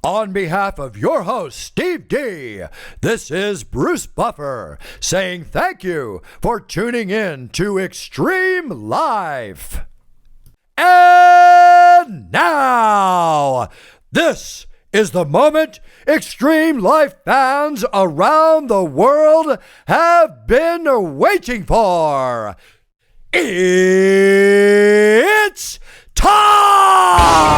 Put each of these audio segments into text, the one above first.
On behalf of your host, Steve D, this is Bruce Buffer saying thank you for tuning in to Xtremelyfe. And now, this is the moment Xtremelyfe fans around the world have been waiting for. It's time!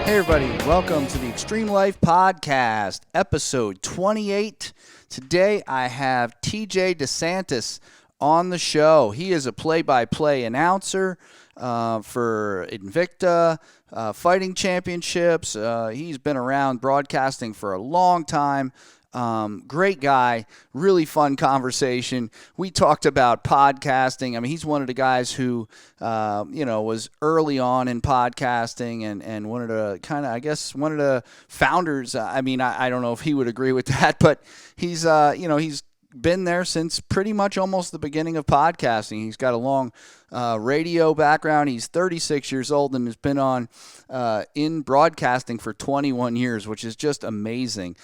Hey everybody, welcome to the Xtremelyfe podcast, episode 28. Today I have TJ DeSantis on the show. He is a play-by-play announcer for Invicta, fighting championships. He's been around broadcasting for a long time. Great guy, really fun conversation. We talked about podcasting. I mean, he's one of the guys who, was early on in podcasting and one of the one of the founders. I don't know if he would agree with that, but he's been there since pretty much almost the beginning of podcasting. He's got a long radio background. He's 36 years old and has been on in broadcasting for 21 years, which is just amazing.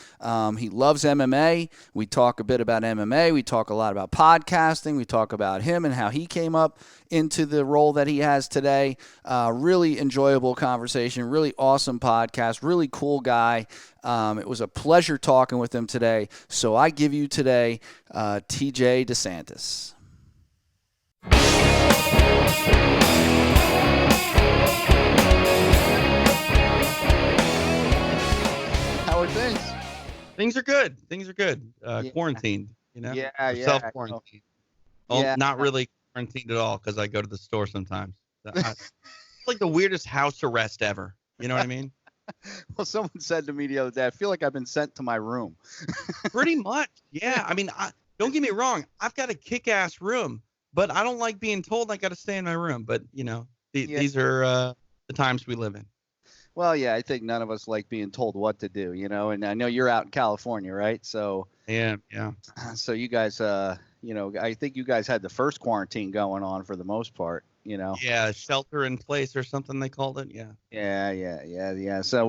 He loves MMA. We talk a bit about MMA. We talk a lot about podcasting. We talk about him and how he came up into the role that he has today. Really enjoyable conversation, really awesome podcast, really cool guy. It was a pleasure talking with him today. So I give you today TJ DeSantis. How are things? Things are good. Quarantined, self-quarantined. Not really quarantined at all because I go to the store sometimes. It's like the weirdest house arrest ever. You know what I mean? Well, someone said to me the other day, I feel like I've been sent to my room. Pretty much, yeah. I mean, don't get me wrong. I've got a kick-ass room, but I don't like being told I got to stay in my room. But, these are the times we live in. Well, yeah, I think none of us like being told what to do, and I know you're out in California, right? So yeah. So you guys, I think you guys had the first quarantine going on for the most part. Yeah, shelter in place or something they called it. Yeah. So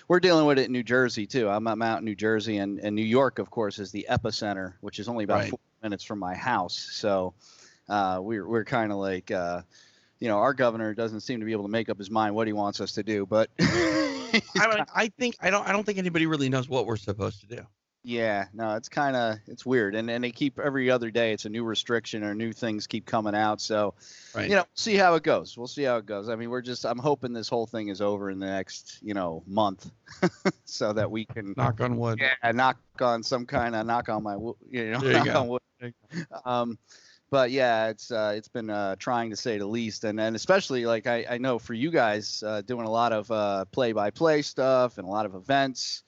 we're dealing with it in New Jersey too. I'm out in New Jersey, and New York, of course, is the epicenter, which is only about 4 minutes from my house. So we're kind of like, our governor doesn't seem to be able to make up his mind what he wants us to do. But I don't think anybody really knows what we're supposed to do. Yeah, no, it's weird. And they keep every other day, it's a new restriction or new things keep coming out. So, see how it goes. We'll see how it goes. I mean, I'm hoping this whole thing is over in the next, month so that we can knock on wood. Yeah, knock on my, on wood. But yeah, it's been trying to say the least. And especially like I know for you guys doing a lot of play-by-play stuff and a lot of events.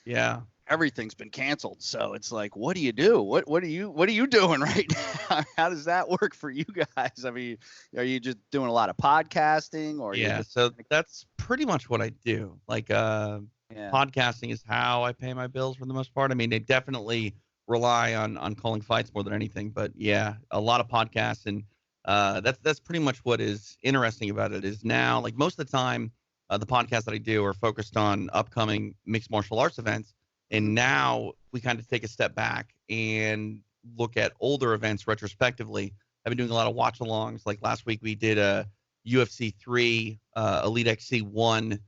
Yeah. Everything's been canceled, so it's like, what do you do? What are you doing right now? How does that work for you guys? I mean, are you just doing a lot of podcasting, or so that's pretty much what I do. Like, podcasting is how I pay my bills for the most part. I mean, they definitely rely on calling fights more than anything, but yeah, a lot of podcasts, and that's pretty much what is interesting about it. Is now, like, most of the time, the podcasts that I do are focused on upcoming mixed martial arts events. And now we kind of take a step back and look at older events retrospectively. I've been doing a lot of watch-alongs. Like last week, we did a UFC 3, Elite XC1,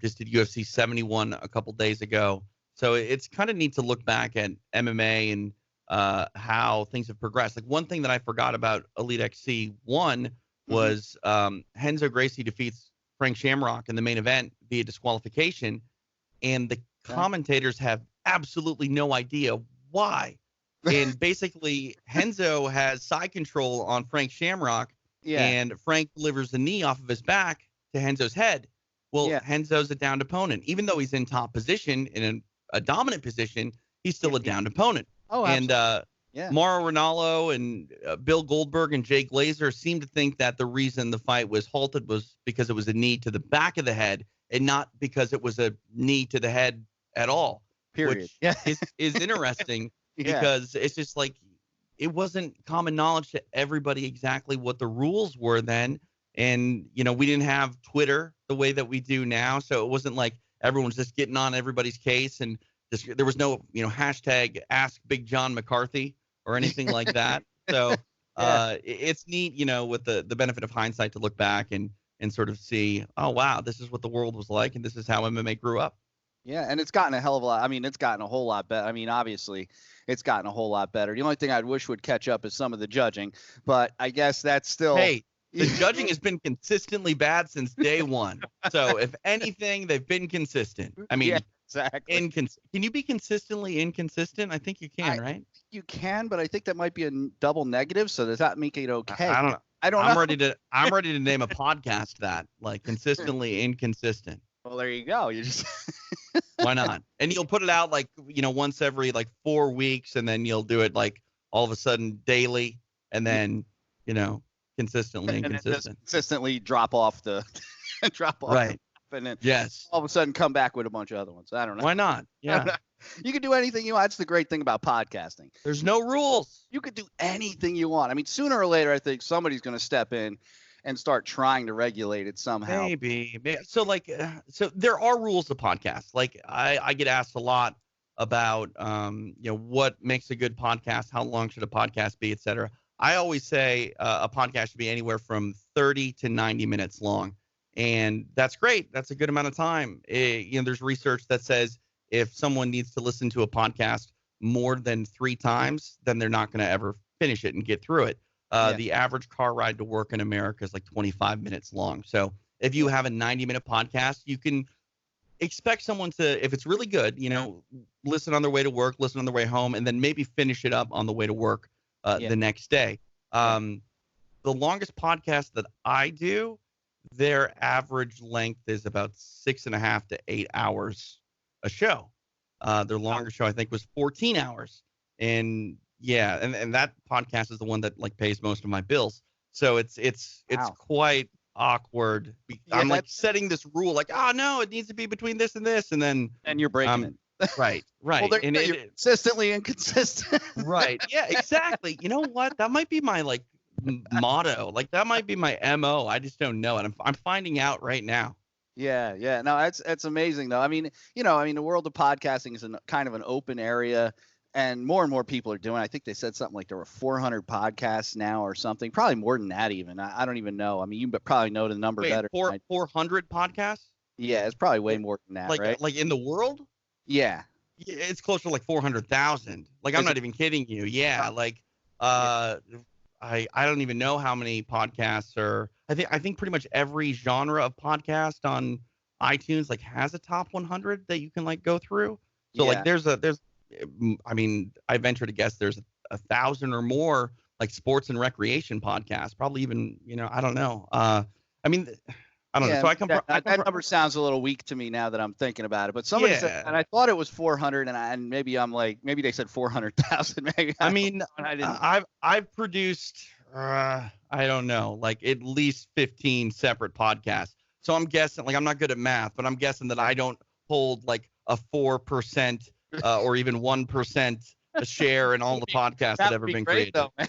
just did UFC 71 a couple days ago. So it's kind of neat to look back at MMA and how things have progressed. Like one thing that I forgot about Elite XC1 was Renzo Gracie defeats Frank Shamrock in the main event via disqualification, and the commentators have absolutely no idea why. And basically, Renzo has side control on Frank Shamrock, and Frank delivers the knee off of his back to Renzo's head. Well, Renzo's a downed opponent. Even though he's in top position, in a dominant position, he's still a downed opponent. Oh, absolutely. And Mauro Ranallo and Bill Goldberg and Jay Glazer seem to think that the reason the fight was halted was because it was a knee to the back of the head and not because it was a knee to the head at all. Period. Which is interesting because it's just like it wasn't common knowledge to everybody exactly what the rules were then. And, we didn't have Twitter the way that we do now. So it wasn't like everyone's just getting on everybody's case. And there was no, hashtag Ask Big John McCarthy or anything like that. So it's neat, with the benefit of hindsight to look back and sort of see, oh, wow, this is what the world was like. And this is how MMA grew up. Yeah, and it's gotten a hell of a lot. I mean, it's gotten a whole lot better. I mean, obviously, it's gotten a whole lot better. The only thing I'd wish would catch up is some of the judging, but I guess that's still. Hey, the judging has been consistently bad since day one. So if anything, they've been consistent. I mean, exactly. Can you be consistently inconsistent? I think you can, right? You can, but I think that might be a double negative. So does that make it okay? I don't know. I don't know. I'm ready to name a podcast that, like, consistently inconsistent. Well, there you go. You just Why not? And you'll put it out like, once every like 4 weeks, and then you'll do it like all of a sudden daily, and then, consistently inconsistent. Consistently drop off the right. And then yes, all of a sudden come back with a bunch of other ones. I don't know. Why not? Yeah. You can do anything you want. That's the great thing about podcasting. There's no rules. You could do anything you want. I mean, sooner or later, I think somebody's going to step in and start trying to regulate it somehow. Maybe. So so there are rules to podcasts. Like I get asked a lot about, what makes a good podcast, how long should a podcast be, et cetera. I always say a podcast should be anywhere from 30 to 90 minutes long. And that's great. That's a good amount of time. There's research that says if someone needs to listen to a podcast more than 3 times, then they're not going to ever finish it and get through it. The average car ride to work in America is like 25 minutes long. So if you have a 90-minute podcast, you can expect someone to, if it's really good, listen on their way to work, listen on their way home, and then maybe finish it up on the way to work the next day. The longest podcast that I do, their average length is about 6.5 to 8 hours a show. Their longest show, I think, was 14 hours. And yeah, and that podcast is the one that like pays most of my bills. So it's quite awkward. I'm like setting this rule, like, oh no, it needs to be between this and this, and then you're breaking it. Right. Well, and you're consistently inconsistent. Right. Yeah, exactly. You know what? That might be my like motto. Like that might be my MO. I just don't know it. I'm finding out right now. Yeah. No, that's amazing though. I mean, the world of podcasting is kind of an open area, and more people are doing. I think they said something like there were 400 podcasts now or something. Probably more than that even. I don't even know. I mean, you probably know the number better. 400 podcasts? Yeah, it's probably way more than that, right? Like in the world? Yeah. It's closer to like 400,000. Like I'm not even kidding you. Yeah, like I don't even know how many podcasts are. I think pretty much every genre of podcast on iTunes like has a top 100 that you can like go through. So like there's I mean, I venture to guess there's 1,000 or more like sports and recreation podcasts. Probably even, I don't know. I mean, I don't know. So that number sounds a little weak to me now that I'm thinking about it. But somebody said, and I thought it was 400, and maybe I'm like, maybe they said 400,000. Maybe. I mean, I've produced, I don't know, like at least 15 separate podcasts. So I'm guessing, like I'm not good at math, but I'm guessing that I don't hold like a 4% or even 1% a share in all the podcasts that have ever been created. Though, man.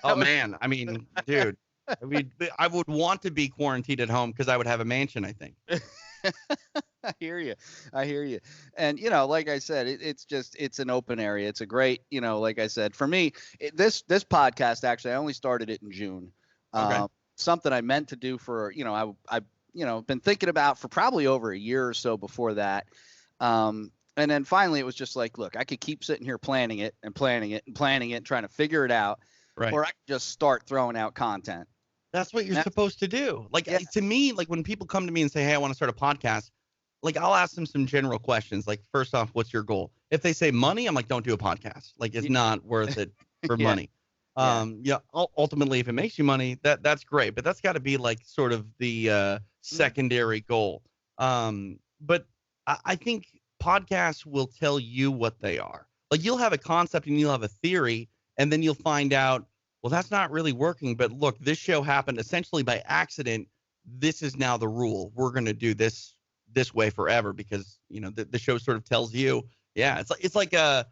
Oh man, I mean, dude. I would want to be quarantined at home because I would have a mansion, I think. I hear you. And, like I said, it's an open area. It's a great, like I said, for me, this podcast, actually, I only started it in June. Okay. Something I meant to do for, I've been thinking about for probably over a year or so before that. And then finally it was just like, look, I could keep sitting here planning it and trying to figure it out. Right. Or I could just start throwing out content. That's what you're supposed to do. Like to me, like when people come to me and say, hey, I want to start a podcast, like I'll ask them some general questions. Like, first off, what's your goal? If they say money, I'm like, don't do a podcast. Like it's not worth it for money. Ultimately, if it makes you money, that's great. But that's got to be like sort of the secondary goal. But I think podcasts will tell you what they are. Like you'll have a concept and you'll have a theory, and then you'll find out, well, that's not really working. But look, this show happened essentially by accident. This is now the rule. We're going to do this way forever because, the show sort of tells you Yeah, it's like a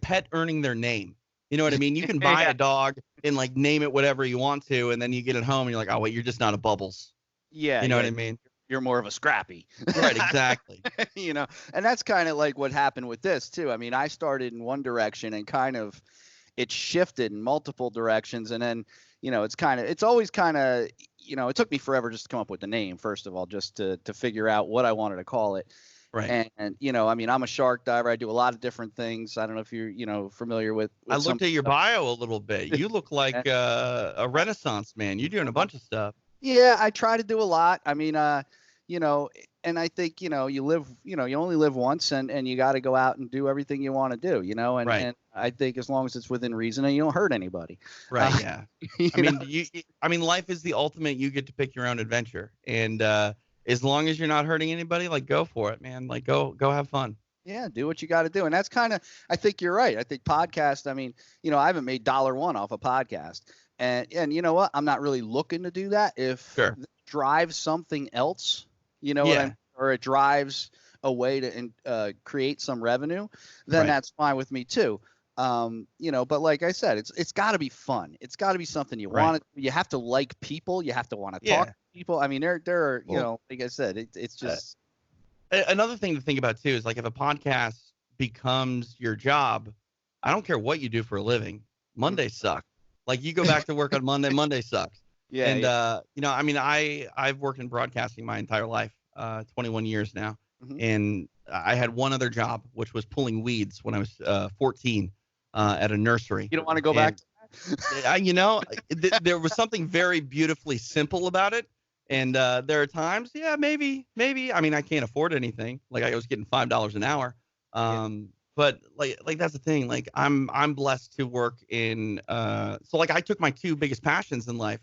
pet earning their name. You know what I mean? You can buy a dog and like name it whatever you want to, and then you get it home and you're like, oh wait, you're just not a Bubbles. Yeah, You know yeah. what I mean? You're more of a Scrappy. Right, exactly. And that's kind of like what happened with this too. I mean, I started in one direction and kind of it shifted in multiple directions, and then it's always kind of it took me forever just to come up with the name, first of all, just to figure out what I wanted to call it. Right. And I mean, I'm a shark diver. I do a lot of different things. I don't know if you're familiar with I looked at your bio a little bit. You look like a Renaissance man. You're doing a bunch of stuff. Yeah, I try to do a lot. I mean, and I think, you only live once, and you got to go out and do everything you want to do, and, Right. and I think as long as it's within reason and you don't hurt anybody. Right. Yeah. I mean, life is the ultimate. You get to pick your own adventure. And as long as you're not hurting anybody, like, go for it, man. Like, go have fun. Yeah, do what you got to do. And that's kind of, I think you're right. I think podcast, I mean, I haven't made $1 off a podcast. And you know what? I'm not really looking to do that. If Sure. it drives something else, what I mean, or it drives a way to create some revenue, then Right. that's fine with me too. But like I said, it's got to be fun. It's got to be something you Right. want to. You have to like people. You have to want to talk to people. I mean, there are like I said, it's just another thing to think about too is like if a podcast becomes your job, I don't care what you do for a living. Mondays suck. Like you go back to work on Monday. Monday sucks. Yeah. And I mean, I've worked in broadcasting my entire life, 21 years now, Mhm. and I had one other job, which was pulling weeds when I was 14 at a nursery. You don't want to go back to that? There was something very beautifully simple about it. And there are times, maybe. I mean, I can't afford anything. Like I was getting $5 an hour. But like that's the thing. Like I'm blessed to work in. So like I took my two biggest passions in life,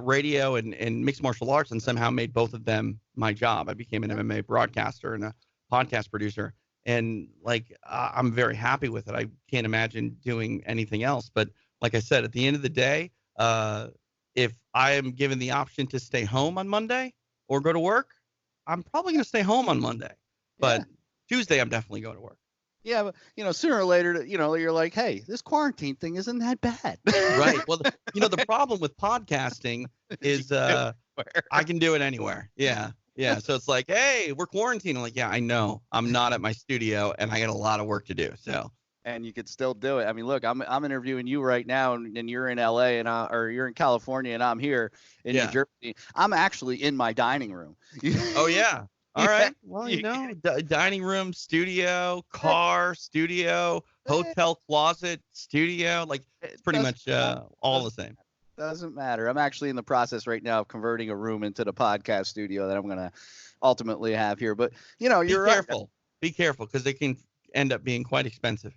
radio and mixed martial arts, and somehow made both of them my job. I became an MMA broadcaster and a podcast producer, and like I'm very happy with it. I can't imagine doing anything else. But like I said, at the end of the day, if I am given the option to stay home on Monday or go to work, I'm probably going to stay home on Monday. But Tuesday, I'm definitely going to work. Yeah, but sooner or later, you're like, hey, this quarantine thing isn't that bad. Right. Well, the problem with podcasting is I can do it anywhere. Yeah. Yeah. So it's like, hey, we're quarantined. I'm like, yeah, I know. I'm not at my studio and I got a lot of work to do. So. And you could still do it. I mean, look, I'm interviewing you right now, and you're in LA, or you're in California, and I'm here in New Jersey. I'm actually in my dining room. Oh yeah. All right. Well, dining room, studio, car, studio, hotel closet, studio. Like it's pretty much all the same. Doesn't matter. I'm actually in the process right now of converting a room into the podcast studio that I'm going to ultimately have here. But you're careful. Right. Be careful because they can end up being quite expensive.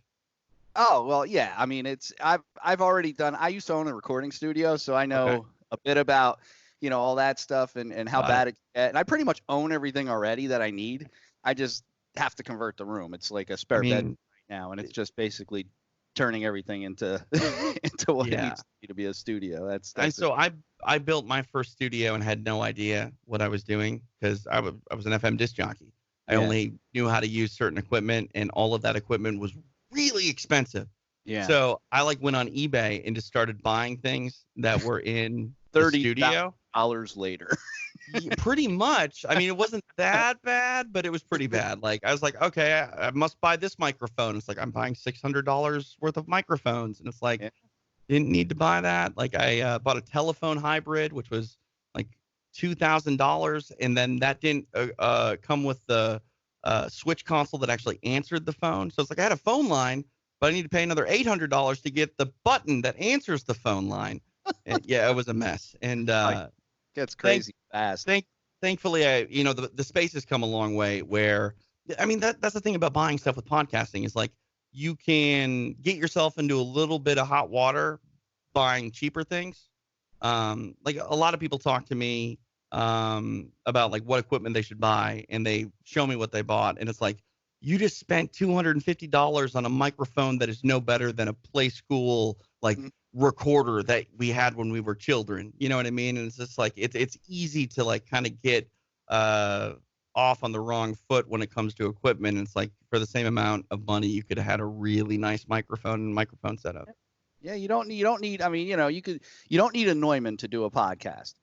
Oh well, yeah. I mean, I've already done. I used to own a recording studio, so I know a bit about all that stuff and how bad it can get. And I pretty much own everything already that I need. I just have to convert the room. It's like a spare bed right now, and it's just basically turning everything into what it needs to be a studio. That's and so I built my first studio and had no idea what I was doing because I was an FM disc jockey. I only knew how to use certain equipment, and all of that equipment was really expensive. Yeah. So I went on eBay and just started buying things that were in the studio. $30 later. Pretty much. I mean, it wasn't that bad, but it was pretty bad. Like I was like, okay, I must buy this microphone. It's like I'm buying $600 worth of microphones, and it's like didn't need to buy that. Like I bought a telephone hybrid, which was like $2,000, and then that didn't come with the switch console that actually answered the phone. So it's like I had a phone line, but I need to pay another $800 to get the button that answers the phone line. And, it was a mess. And gets crazy fast. Thankfully, the space has come a long way. Where I mean, that's the thing about buying stuff with podcasting is like you can get yourself into a little bit of hot water buying cheaper things. Like a lot of people talk to me about like what equipment they should buy, and they show me what they bought, and it's like you just spent $250 on a microphone that is no better than a Play School recorder that we had when we were children. You know what I mean? And it's just like it's easy to like kind of get off on the wrong foot when it comes to equipment. It's like for the same amount of money, you could have had a really nice microphone setup. Yeah, you don't need. I mean, you don't need a Neumann to do a podcast.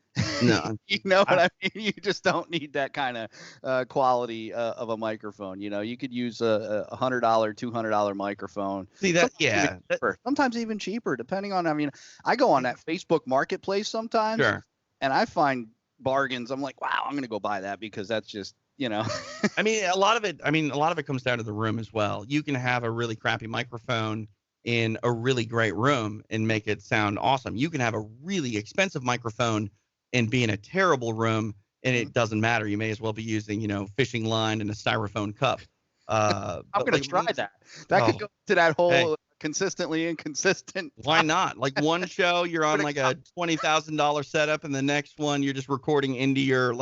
No, you know what I mean? You just don't need that kind of quality of a microphone. You could use a $100, $200 microphone. See that? Sometimes even cheaper, depending on. I mean, I go on that Facebook Marketplace sometimes, sure, and I find bargains. I'm like, wow, I'm going to go buy that because that's just. I mean, a lot of it comes down to the room as well. You can have a really crappy microphone in a really great room and make it sound awesome. You can have a really expensive microphone and be in a terrible room, and it doesn't matter. You may as well be using, fishing line and a styrofoam cup. I'm going to try that. That could go to that whole consistently inconsistent. Why not? Like one show, you're on like a $20,000 setup, and the next one you're just recording into your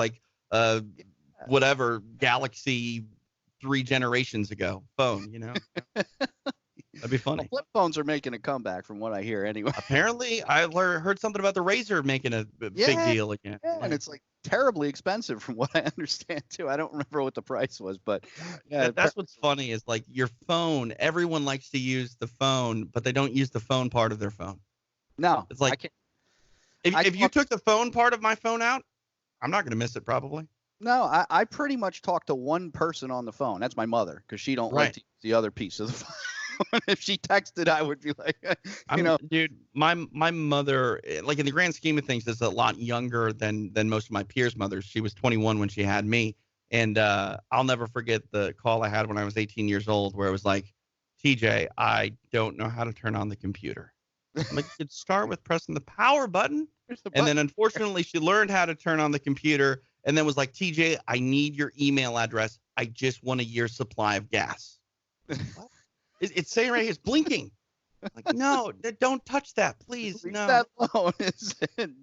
whatever Galaxy 3 generations ago phone. That'd be funny. Flip phones are making a comeback from what I hear anyway. Apparently, I heard something about the Razor making a big deal again. Yeah, and it's like terribly expensive from what I understand too. I don't remember what the price was, but yeah, that's what's funny is like your phone. Everyone likes to use the phone, but they don't use the phone part of their phone. No, it's like if you took the phone part of my phone out, I'm not going to miss it probably. No, I pretty much talk to one person on the phone. That's my mother because she don't like to use the other piece of the phone. If she texted, I would be like, dude, my mother, like in the grand scheme of things, is a lot younger than most of my peers' mothers. She was 21 when she had me, and I'll never forget the call I had when I was 18 years old, where it was like, TJ, I don't know how to turn on the computer. I'm like, you could start with pressing the power button, and then unfortunately she learned how to turn on the computer, and then was like, TJ, I need your email address. I just want a year's supply of gas. What? It's saying right here, it's blinking. Like, no, don't touch that, please. Leave no. that alone.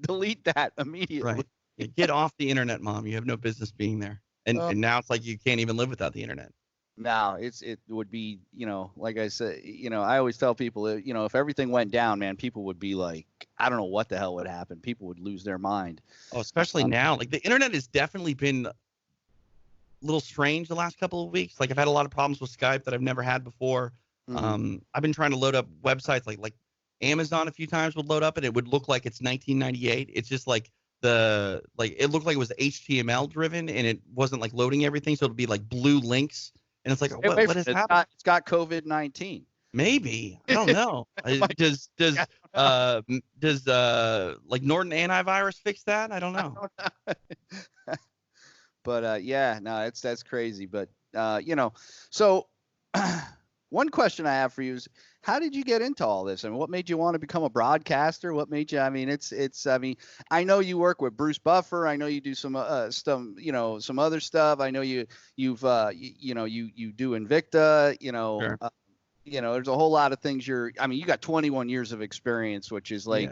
Delete that immediately. Right. Yeah, get off the internet, Mom. You have no business being there. And now it's like you can't even live without the internet. No, it would be, like I said, I always tell people, if everything went down, man, people would be like, I don't know what the hell would happen. People would lose their mind. Oh, especially now. Like the internet has definitely been a little strange the last couple of weeks. Like I've had a lot of problems with Skype that I've never had before. I've been trying to load up websites like Amazon a few times would load up and it would look like it's 1998. It's just like it looked like it was HTML driven and it wasn't like loading everything. So it'd be like blue links. And it's like, what has happened? It's got COVID-19. Maybe. I don't know. Does like Norton antivirus fix that? I don't know. But yeah, no, that's crazy. But so one question I have for you is, how did you get into all this? I mean, what made you want to become a broadcaster? What made you? I mean, I know you work with Bruce Buffer. I know you do some stuff, some other stuff. I know you do Invicta. Sure. There's a whole lot of things. You got 21 years of experience, which is like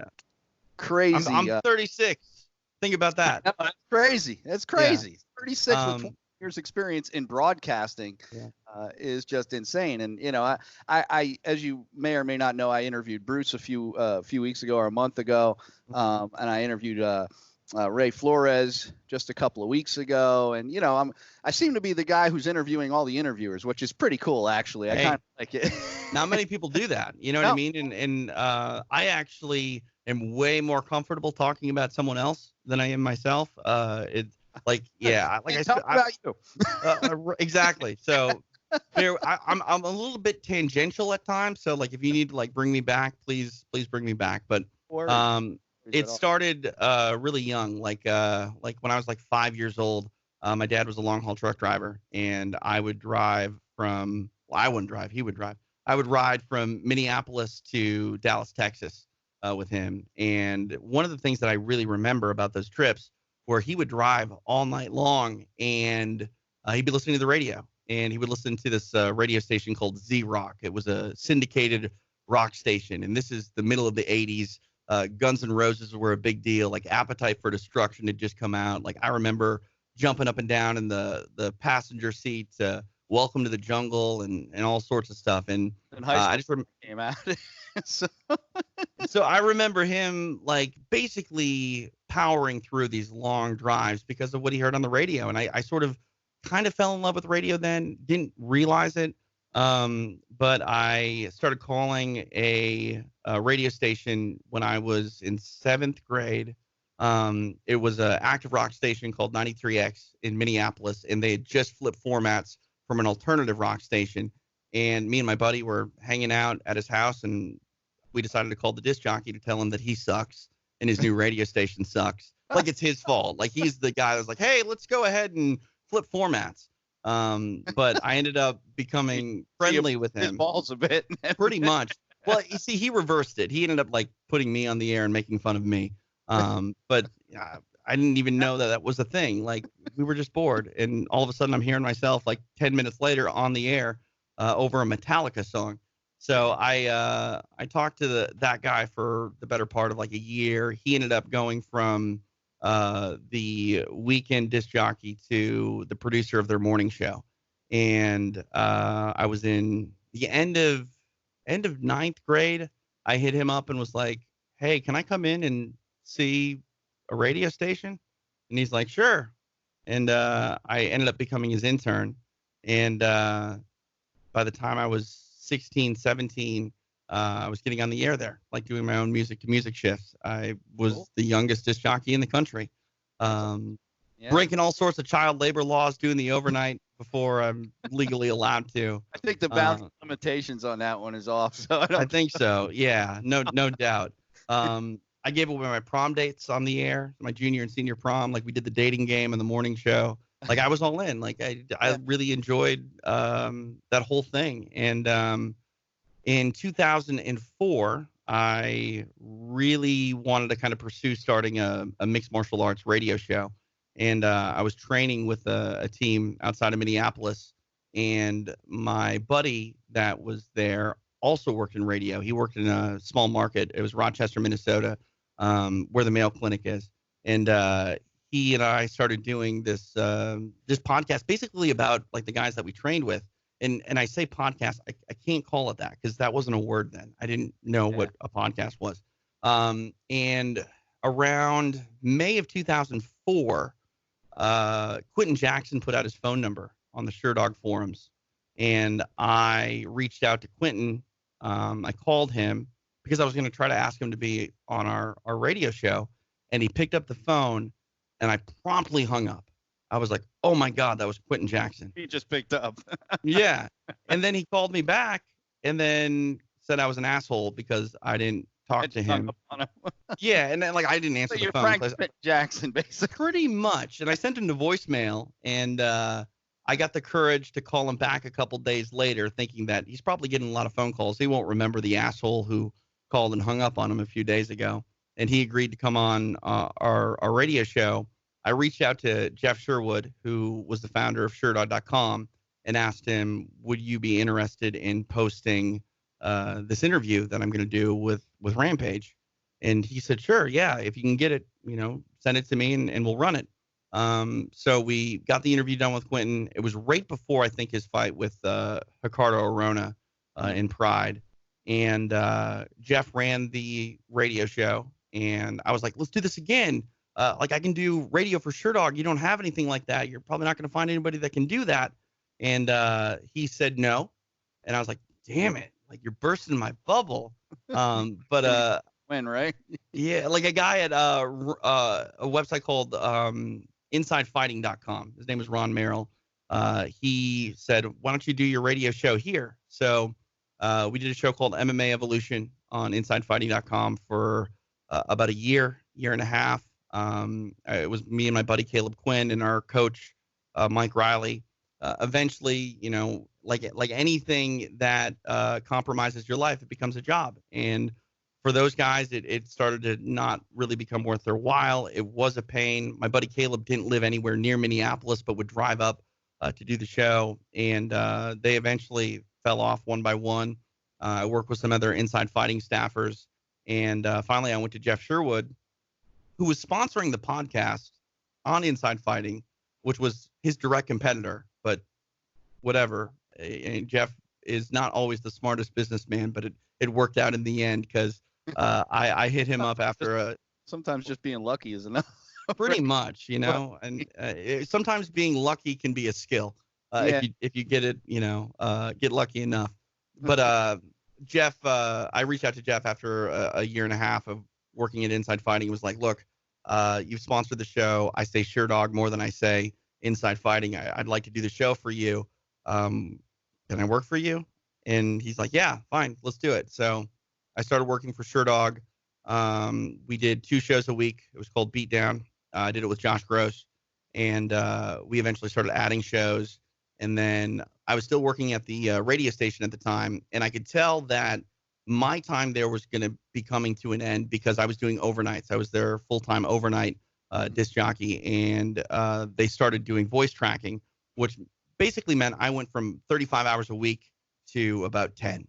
crazy. I'm 36. Think about that. That's crazy. That's crazy. Yeah. 36 with 20 years experience in broadcasting is just insane. And I as you may or may not know, I interviewed Bruce a few weeks ago or a month ago, and I interviewed Ray Flores just a couple of weeks ago. And I seem to be the guy who's interviewing all the interviewers, which is pretty cool actually. I kind of like it. Not many people do that. You know what I mean? And I actually am way more comfortable talking about someone else than I am myself. It's like, yeah, like about you. Exactly. So I'm a little bit tangential at times. So like, if you need to like bring me back, please bring me back. But it started really young, like when I was like 5 years old. My dad was a long haul truck driver, and I would drive from. Well, I wouldn't drive. He would drive. I would ride from Minneapolis to Dallas, Texas, with him. And one of the things that I really remember about those trips where he would drive all night long, and he'd be listening to the radio, and he would listen to this radio station called Z Rock. It was a syndicated rock station, and this is the middle of the 80s. Guns N' Roses were a big deal. Like Appetite for Destruction had just come out. Like I remember jumping up and down in the passenger seat, Welcome to the Jungle, and all sorts of stuff. And I just came out. So I remember him like basically powering through these long drives because of what he heard on the radio. And I sort of kind of fell in love with radio then, didn't realize it. But I started calling a radio station when I was in 7th grade. It was an active rock station called 93X in Minneapolis, and they had just flipped formats from an alternative rock station. And me and my buddy were hanging out at his house, and we decided to call the disc jockey to tell him that he sucks and his new radio station sucks. Like it's his fault. Like he's the guy that's like, hey, let's go ahead and flip formats. But I ended up becoming friendly with him. His balls a bit. Pretty much. Well, you see, he reversed it. He ended up like putting me on the air and making fun of me. But I didn't even know that was a thing. Like we were just bored. And all of a sudden I'm hearing myself like 10 minutes later on the air over a Metallica song. So I talked to that guy for the better part of like a year. He ended up going from the weekend disc jockey to the producer of their morning show. And I was in the end of 9th grade. I hit him up and was like, hey, can I come in and see a radio station? And he's like, sure. And I ended up becoming his intern. And by the time I was 16, 17, I was getting on the air there, like doing my own music to music shifts. I was the youngest disc jockey in the country, breaking all sorts of child labor laws, doing the overnight before I'm legally allowed to. I think the bounce limitations on that one is off. So I think so. Yeah, no doubt. I gave away my prom dates on the air, my junior and senior prom. Like we did the dating game and the morning show. Like I was all in. Like I really enjoyed that whole thing. And in 2004, I really wanted to kind of pursue starting a mixed martial arts radio show. And I was training with a team outside of Minneapolis. And my buddy that was there also worked in radio. He worked in a small market. It was Rochester, Minnesota, where the Mayo Clinic is. And he and I started doing this podcast basically about like the guys that we trained with. And I say podcast, I can't call it that because that wasn't a word then. I didn't know what a podcast was. And around May of 2004, Quentin Jackson put out his phone number on the SureDog forums. And I reached out to Quentin. I called him because I was going to try to ask him to be on our radio show. And he picked up the phone and I promptly hung up. I was like, oh my God, that was Quentin Jackson. He just picked up. Yeah. And then he called me back and then said I was an asshole because I didn't talk to him. Yeah. And then like, I didn't answer the phone. Frank Jackson, basically. Pretty much. And I sent him to voicemail and I got the courage to call him back a couple days later thinking that he's probably getting a lot of phone calls. He won't remember the asshole who called and hung up on him a few days ago. And he agreed to come on our radio show. I reached out to Jeff Sherwood, who was the founder of SureDog.com, and asked him, would you be interested in posting this interview that I'm going to do with Rampage? And he said, sure, yeah, if you can get it, send it to me and we'll run it. So we got the interview done with Quentin. It was right before, I think, his fight with Ricardo Arona in Pride. And Jeff ran the radio show. And I was like, let's do this again. Like I can do radio for SureDog. You don't have anything like that. You're probably not going to find anybody that can do that. And he said no. And I was like, damn it. Like you're bursting my bubble. But when, right? Yeah. Like a guy at a website called InsideFighting.com. His name is Ron Merrill. He said, why don't you do your radio show here? So we did a show called MMA Evolution on InsideFighting.com for about a year and a half. It was me and my buddy Caleb Quinn and our coach Mike Riley. Eventually, like anything that compromises your life, it becomes a job. And for those guys, it started to not really become worth their while. It was a pain. My buddy Caleb didn't live anywhere near Minneapolis, but would drive up to do the show. And they eventually fell off one by one. I worked with some other Inside Fighting staffers. And finally, I went to Jeff Sherwood, who was sponsoring the podcast on Inside Fighting, which was his direct competitor. But whatever. And Jeff is not always the smartest businessman, but it worked out in the end because I hit him up after sometimes just being lucky is enough. Pretty much, you know, and sometimes being lucky can be a skill if you get it, you know, get lucky enough. But Jeff, I reached out to Jeff after a year and a half of working at Inside Fighting. He was like, look, you've sponsored the show. I say Sure Dog more than I say Inside Fighting. I'd like to do the show for you. Can I work for you? And he's like, yeah, fine, let's do it. So I started working for Sure Dog. We did 2 shows a week. It was called Beatdown. I did it with Josh Gross, and we eventually started adding shows. And then I was still working at the radio station at the time, and I could tell that my time there was going to be coming to an end because I was doing overnights. I was their full-time overnight disc jockey, and they started doing voice tracking, which basically meant I went from 35 hours a week to about 10.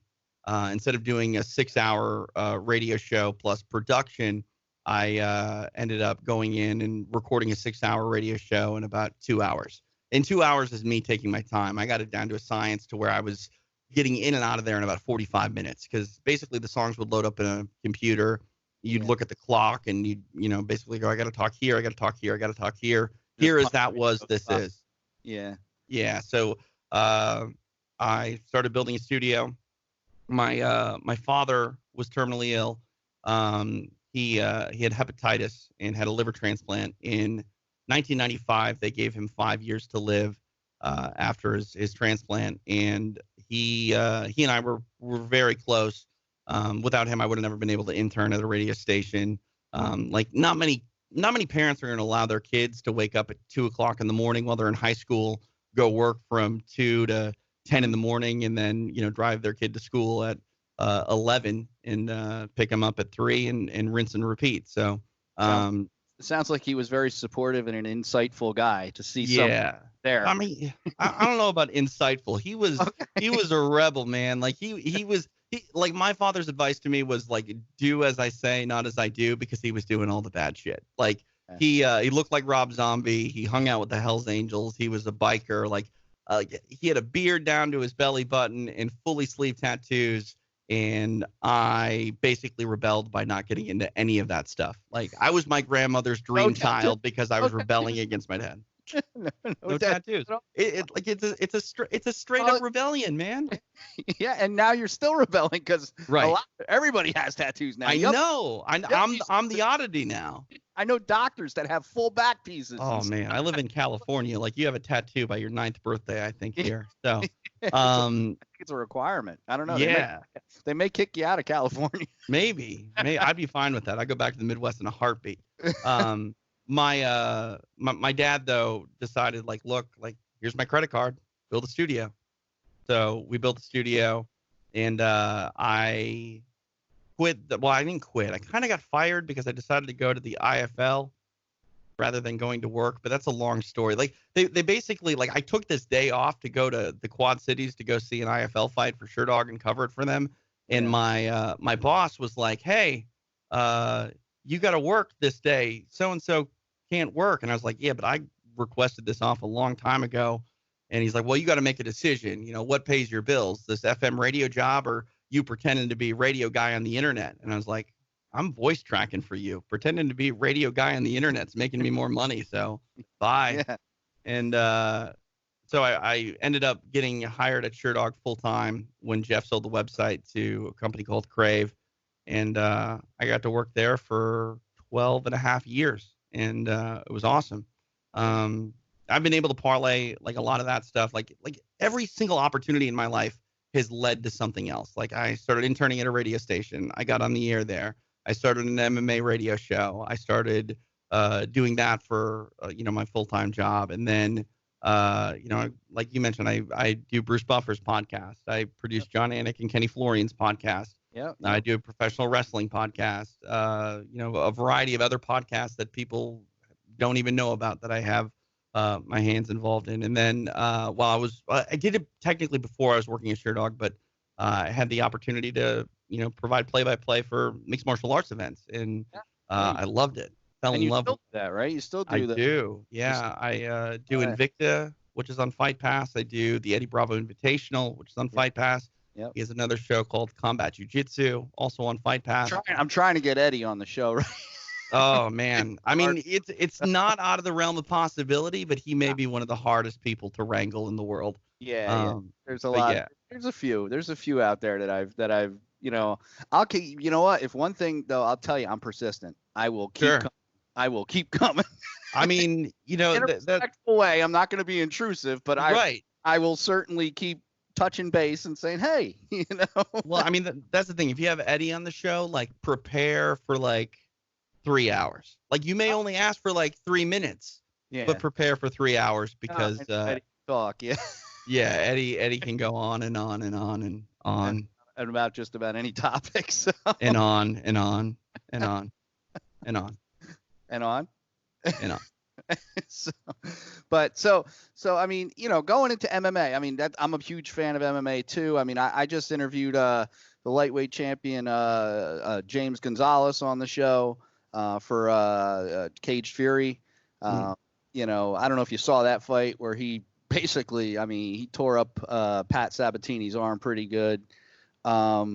Instead of doing a 6-hour radio show plus production, I ended up going in and recording a 6-hour radio show in about 2 hours. And 2 hours is me taking my time. I got it down to a science to where I was getting in and out of there in about 45 minutes, because basically the songs would load up in a computer. You'd look at the clock and you'd, you know, basically go, I got to talk here, I got to talk here, I got to talk here. Here is that was, this is. Yeah. Yeah. So I started building a studio. My father was terminally ill. He had hepatitis and had a liver transplant. In 1995, they gave him 5 years to live after his transplant, and he and I were very close. Without him, I would have never been able to intern at a radio station. Like not many parents are going to allow their kids to wake up at 2 o'clock in the morning while they're in high school, go work from 2 to 10 in the morning, and then, you know, drive their kid to school at 11 and pick them up at 3 and rinse and repeat. So it sounds like he was very supportive and an insightful guy to see something there. I mean, I don't know about insightful. He was he was a rebel, man. Like he was like, my father's advice to me was like, do as I say, not as I do, because he was doing all the bad shit. Like he looked like Rob Zombie. He hung out with the Hells Angels. He was a biker. Like he had a beard down to his belly button and fully sleeve tattoos. And I basically rebelled by not getting into any of that stuff. Like, I was my grandmother's dream child because I was rebelling against my dad. No tattoos. It's a straight up rebellion, man. Yeah, and now you're still rebelling because everybody has tattoos now. I know. I'm the oddity now. I know doctors that have full back pieces. Oh man, I live in California. Like, you have a tattoo by your 9th birthday, I think, here. So I think it's a requirement. I don't know. Yeah. They may kick you out of California. Maybe. I'd be fine with that. I'd go back to the Midwest in a heartbeat. My dad, though, decided, like, look, like, here's my credit card, build a studio. So we built a studio, and I quit. Well, I didn't quit. I kind of got fired because I decided to go to the IFL rather than going to work. But that's a long story. Like, they basically, like, I took this day off to go to the Quad Cities to go see an IFL fight for Sure Dog and cover it for them. And my boss was like, hey, you got to work this day. So-and-so can't work. And I was like, yeah, but I requested this off a long time ago. And he's like, well, you got to make a decision. You know, what pays your bills, this FM radio job or you pretending to be radio guy on the internet? And I was like, I'm voice tracking for you. Pretending to be radio guy on the internet's making me more money. So bye. Yeah. And so I ended up getting hired at Sure Dog full time when Jeff sold the website to a company called Crave. And I got to work there for 12 and a half years. And it was awesome. I've been able to parlay like a lot of that stuff. Like every single opportunity in my life has led to something else. Like, I started interning at a radio station. I got on the air there. I started an MMA radio show. I started doing that for my full-time job. And then like you mentioned, I do Bruce Buffer's podcast. I produce John Anik and Kenny Florian's podcast. Yeah. I do a professional wrestling podcast. A variety of other podcasts that people don't even know about that I have my hands involved in. And then while I did it technically before I was working at Sure Dog, but I had the opportunity to provide play-by-play for mixed martial arts events, and I loved it. Fell in love with that, right? You still do that? I do. Yeah, I do Invicta, which is on Fight Pass. I do the Eddie Bravo Invitational, which is on Fight Pass. Yep. He has another show called Combat Jiu-Jitsu, also on Fight Pass. I'm trying to get Eddie on the show, right? Oh man, I mean, it's not out of the realm of possibility, but he may be one of the hardest people to wrangle in the world. Yeah. There's a But lot. yeah, There's a few out there that I've I'll keep. You know what? If one thing though, I'll tell you, I'm persistent. I will keep. sure. I will keep coming. I mean, In a respectful way. I'm not going to be intrusive, but right. I will certainly keep touching base and saying, hey, Well, I mean, that's the thing. If you have Eddie on the show, like prepare for like 3 hours. Like you may only ask for like 3 minutes, but prepare for 3 hours because Eddie talk, yeah. Yeah, Eddie can go on and on and on and on. And about just about any topic. So. And on and on and on and on. And on. And on. so I mean, going into MMA, I mean, I'm a huge fan of MMA too. I mean, I just interviewed the lightweight champion James Gonzalez on the show for Caged Fury. I don't know if you saw that fight where he basically, I mean, he tore up Pat Sabatini's arm pretty good. I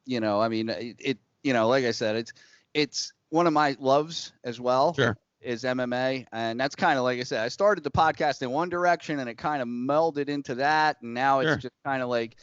mean, like I said, it's one of my loves as well. Sure. Is MMA, and that's kind of like I said, I started the podcast in one direction and it kind of melded into that, and now it's just kind of like,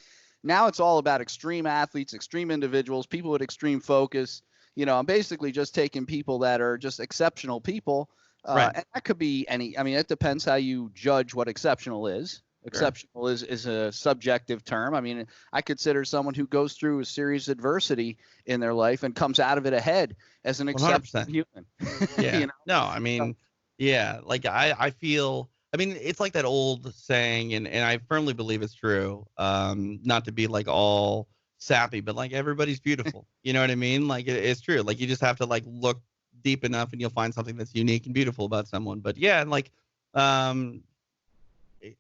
now it's all about extreme athletes, extreme individuals, people with extreme focus. I'm basically just taking people that are just exceptional people, right. And that could be any. I mean, it depends how you judge what exceptional is. Exceptional is a subjective term. I mean, I consider someone who goes through a serious adversity in their life and comes out of it ahead as an exceptional human. Yeah. No, I mean, yeah, like I feel, I mean, it's like that old saying, and I firmly believe it's true. Not to be like all sappy, but like everybody's beautiful. You know what I mean? Like it's true. Like you just have to like look deep enough and you'll find something that's unique and beautiful about someone. But yeah, like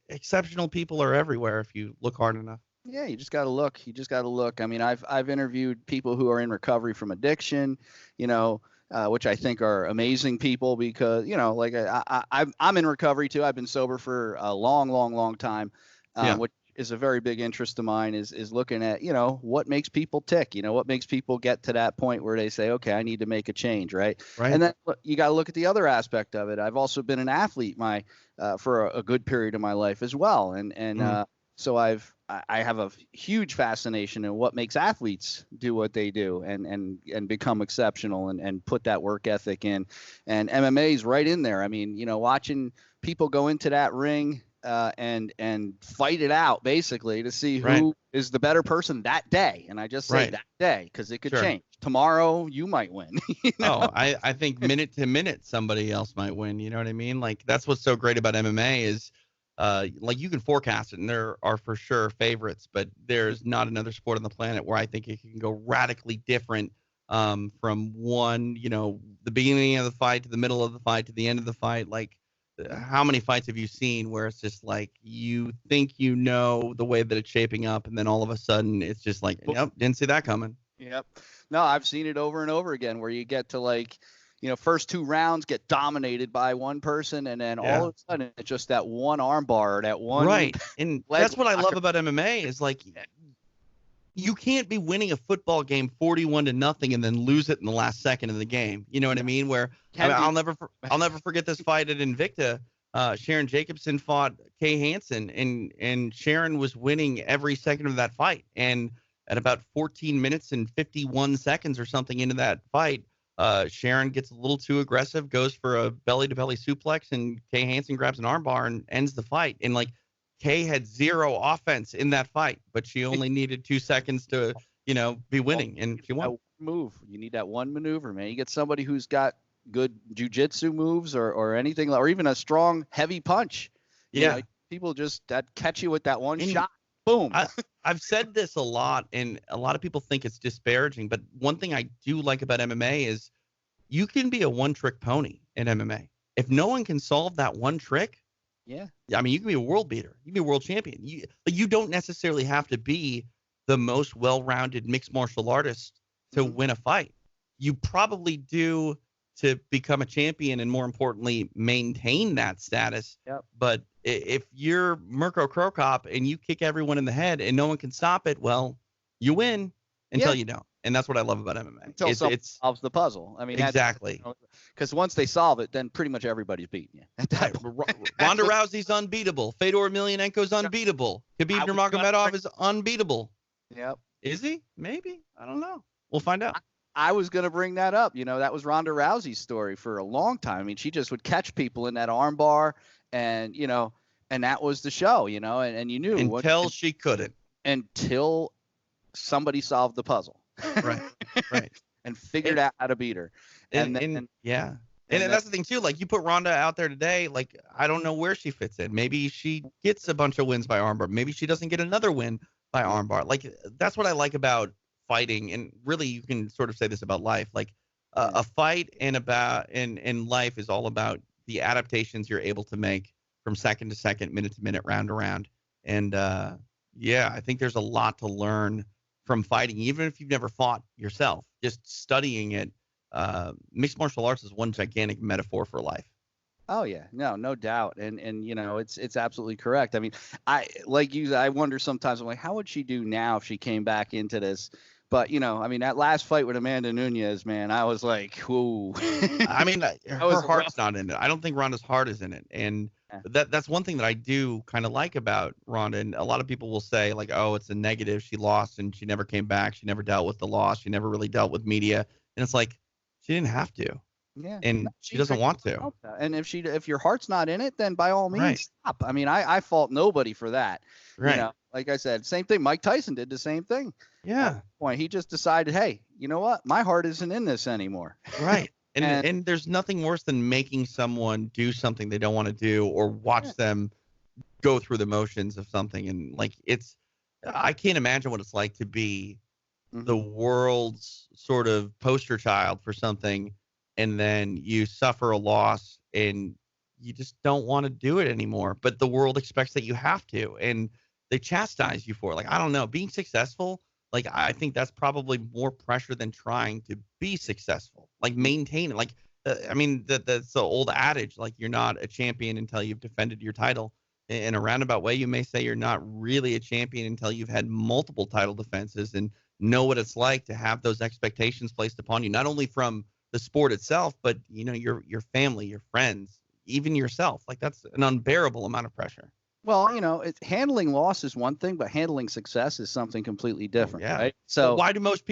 exceptional people are everywhere if you look hard enough. Yeah, you just got to look. I mean, I've interviewed people who are in recovery from addiction, which I think are amazing people because, like I'm in recovery too. I've been sober for a long time, which is a very big interest of mine is looking at, what makes people tick, what makes people get to that point where they say, okay, I need to make a change. Right. And then you got to look at the other aspect of it. I've also been an athlete for a good period of my life as well. So I have a huge fascination in what makes athletes do what they do and become exceptional and put that work ethic in. And MMA is right in there. I mean, watching people go into that ring and fight it out basically to see who is the better person that day. And I just say that day because it could change. Tomorrow you might win. I think minute to minute somebody else might win. You know what I mean? Like that's what's so great about MMA is like you can forecast it and there are for sure favorites, but there's not another sport on the planet where I think it can go radically different from one, the beginning of the fight to the middle of the fight to the end of the fight. Like how many fights have you seen where it's just like you think the way that it's shaping up and then all of a sudden it's just like, nope, didn't see that coming. Yep. No, I've seen it over and over again where you get to like, first 2 rounds get dominated by one person, and then all of a sudden it's just that one arm bar, that one. Right. And that's what I love about MMA is like you can't be winning a football game 41-0 and then lose it in the last second of the game. You know what I mean? Where I'll never forget this fight at Invicta. Sharon Jacobson fought Kay Hansen, and Sharon was winning every second of that fight. And at about 14 minutes and 51 seconds or something into that fight, Sharon gets a little too aggressive, goes for a belly-to-belly suplex, and Kay Hansen grabs an armbar and ends the fight. And like Kay had 0 offense in that fight, but she only needed 2 seconds to, be winning, and she won. Move. You need that one maneuver, man. You get somebody who's got good jiu-jitsu moves or anything, or even a strong, heavy punch. People just that catch you with that one shot. Boom. I've said this a lot, and a lot of people think it's disparaging, but one thing I do like about MMA is you can be a one-trick pony in MMA. If no one can solve that one trick, I mean, you can be a world beater. You can be a world champion. You don't necessarily have to be the most well-rounded mixed martial artist to win a fight. You probably do to become a champion and, more importantly, maintain that status. Yep. But if you're Mirko Cro Cop and you kick everyone in the head and no one can stop it, well, you win. until you don't. And that's what I love about MMA. Until someone solves the puzzle. I mean, exactly. Because once they solve it, then pretty much everybody's beating you. Ronda Rousey's unbeatable. Fedor Emelianenko's unbeatable. Khabib Nurmagomedov is unbeatable. Yep. Is he? Maybe. I don't know. We'll find out. I was going to bring that up. That was Ronda Rousey's story for a long time. I mean, she just would catch people in that arm bar and, and that was the show, and you knew. Until she couldn't. Until somebody solved the puzzle. Right. And figured out how to beat her. And that's the thing too. Like, you put Ronda out there today, like, I don't know where she fits in. Maybe she gets a bunch of wins by armbar. Maybe she doesn't get another win by armbar. Like, that's what I like about fighting. And really, you can sort of say this about life. Like, a fight and life is all about the adaptations you're able to make from second to second, minute to minute, round to round. And I think there's a lot to learn from fighting, even if you've never fought yourself. Just studying it. Mixed martial arts is one gigantic metaphor for life. Oh yeah, no doubt, and it's absolutely correct. I mean, I wonder sometimes, I'm like, how would she do now if she came back into this? But I mean, that last fight with Amanda Nunes, man, I was like, whoa. I mean, her heart's not in it. I don't think Ronda's heart is in it, and that's one thing that I do kind of like about Ronda. And a lot of people will say, like, oh, it's a negative. She lost and she never came back. She never dealt with the loss. She never really dealt with media. And it's like, she didn't have to. Yeah. And she doesn't want to. And if your heart's not in it, then by all means, stop. I mean, I fault nobody for that. Right. Like I said, same thing. Mike Tyson did the same thing. Yeah. Point. He just decided, hey, you know what? My heart isn't in this anymore. Right. And there's nothing worse than making someone do something they don't want to do, or watch them go through the motions of something. And like, I can't imagine what it's like to be the world's sort of poster child for something, and then you suffer a loss and you just don't want to do it anymore, but the world expects that you have to, and they chastise you for it. Like, I don't know, being successful, like, I think that's probably more pressure than trying to be successful. Like, maintain it. Like, I mean, that's the old adage, like, you're not a champion until you've defended your title. In a roundabout way, you may say you're not really a champion until you've had multiple title defenses and know what it's like to have those expectations placed upon you, not only from the sport itself, but, your family, your friends, even yourself. Like, that's an unbearable amount of pressure. Well, handling loss is one thing, but handling success is something completely different, right? So why do most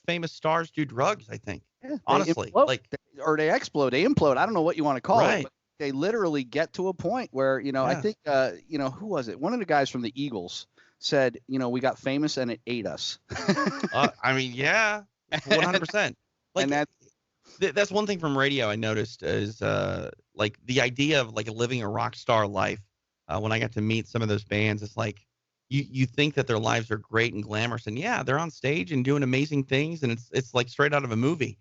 famous stars do drugs, I think? Yeah, honestly, or they explode, they implode. I don't know what you want to call it. But they literally get to a point where, I think, who was it? One of the guys from the Eagles said, we got famous and it ate us. I mean, yeah, 100%. Like, and that's one thing from radio I noticed is like the idea of like living a rock star life. When I got to meet some of those bands, it's like you think that their lives are great and glamorous, and they're on stage and doing amazing things, and it's like straight out of a movie.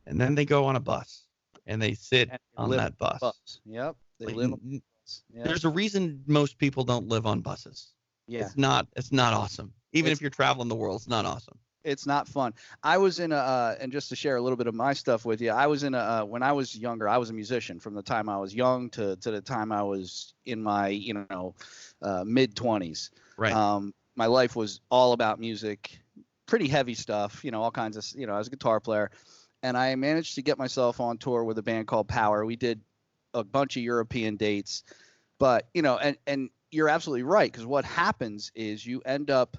And then they go on a bus and they sit on that bus. Yep. They like, live on the bus. Yep. There's a reason most people don't live on buses. Yeah. It's not awesome. Even if you're traveling the world, it's not awesome. It's not fun. I was in and just to share a little bit of my stuff with you, I was in when I was younger, I was a musician from the time I was young to the time I was in my, mid 20s. Right. My life was all about music, pretty heavy stuff, all kinds of, I was a guitar player, and I managed to get myself on tour with a band called Power. We did a bunch of European dates, but, and you're absolutely right. Because what happens is you end up,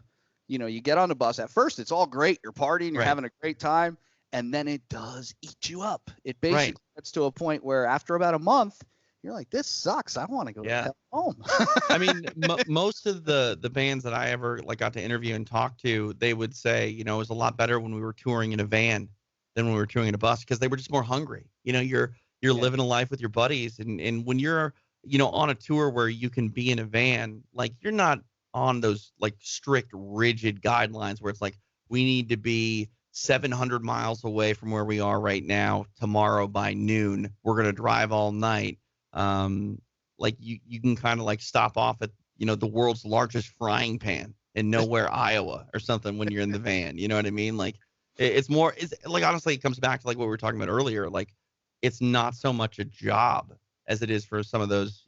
you get on the bus. At first, it's all great. You're partying. You're having a great time. And then it does eat you up. It basically gets to a point where after about a month, you're like, this sucks. I want to go the hell home. I mean, most of the bands that I ever got to interview and talk to, they would say, it was a lot better when we were touring in a van than when we were touring in a bus, because they were just more hungry. You're living a life with your buddies. And when you're, on a tour where you can be in a van, like, you're not on those strict, rigid guidelines where it's like, we need to be 700 miles away from where we are right now tomorrow by noon. We're going to drive all night. You can kind of stop off at, the world's largest frying pan in Nowhere, Iowa or something when you're in the van. You know what I mean? It's honestly, it comes back to what we were talking about earlier. It's not so much a job as it is for some of those,